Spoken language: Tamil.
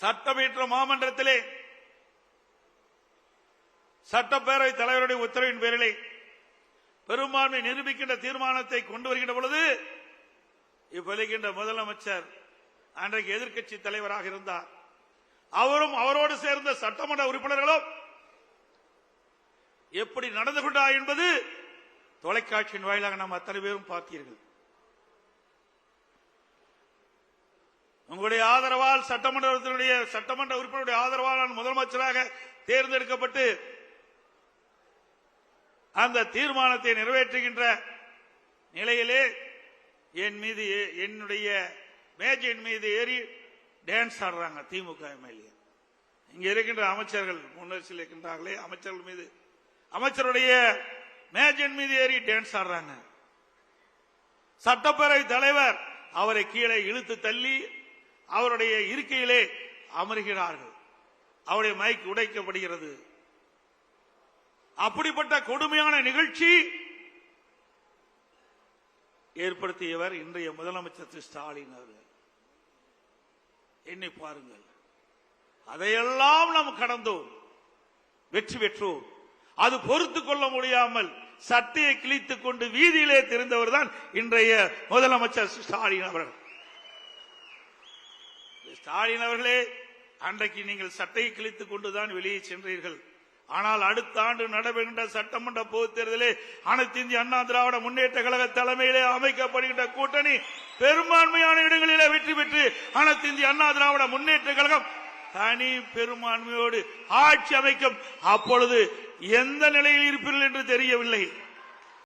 சட்டமன்ற மாமன்றத்திலே சட்டப்பேரவை தலைவருடைய உத்தரவின் பேரிலே பெரும்பான்மை நிரூபிக்கின்ற தீர்மானத்தை கொண்டு வருகின்ற பொழுது இப்பொழுகின்ற முதலமைச்சர் அன்றைக்கு எதிர்க்கட்சி தலைவராக இருந்தார். அவரும் அவரோடு சேர்ந்த சட்டமன்ற உறுப்பினர்களும் எப்படி நடந்து கொண்டார் என்பது தொலைக்காட்சியின் வாயிலாக நாம் அத்தனை பேரும் பார்த்தீர்கள். உங்களுடைய ஆதரவால் சட்டமன்ற உறுப்பினருடைய ஆதரவால் நான் முதலமைச்சராக தேர்ந்தெடுக்கப்பட்டு அந்த தீர்மானத்தை நிறைவேற்றுகின்ற நிலையிலே என் மீது என்னுடைய மேஜையின் மீது ஏறி டான்ஸ் ஆடுறாங்க திமுக எம்எல்ஏ. இங்க இருக்கின்ற அமைச்சர்கள் முன்னரசில் இருக்கின்றார்களே அமைச்சர்கள் மீது அமைச்சருடைய மேஜையின் மீது ஏறி டான்ஸ் ஆடுறாங்க. சட்டப்பேரவை தலைவர் அவரை கீழே இழுத்து தள்ளி அவருடைய இருக்கையிலே அமர்கிறார்கள். அவருடைய மைக் உடைக்கப்படுகிறது. அப்படிப்பட்ட கொடுமையான நிகழ்ச்சி ஏற்படுத்தியவர் இன்றைய முதலமைச்சர் திரு ஸ்டாலின் அவர்கள். எண்ணி பாருங்கள். அதையெல்லாம் நாம் கடந்தோம், வெற்றி பெற்றோம். அது பொறுத்துக் கொள்ள முடியாமல் சட்டையை கிழித்துக் கொண்டு வீதியிலே தெரிந்தவர் தான் இன்றைய முதலமைச்சர் ஸ்டாலின் அவர்கள். ஸ்டாலின் அவர்களே, அன்றைக்கு நீங்கள் சட்டையை கிழித்துக் கொண்டுதான் வெளியே சென்றீர்கள். ஆனால் அடுத்த ஆண்டு நடைபெறுகின்ற சட்டமன்ற பொதுத் தேர்தலில் அனைத்து இந்திய அண்ணா திராவிட முன்னேற்ற கழக தலைமையிலே அமைக்கப்படுகின்ற கூட்டணி பெரும்பான்மையான இடங்களிலே வெற்றி பெற்று அனைத்து இந்திய அண்ணா திராவிட முன்னேற்ற கழகம் தனி பெரும்பான்மையோடு ஆட்சி அமைக்கும். அப்பொழுது எந்த நிலையில் இருப்பீர்கள் என்று தெரியவில்லை.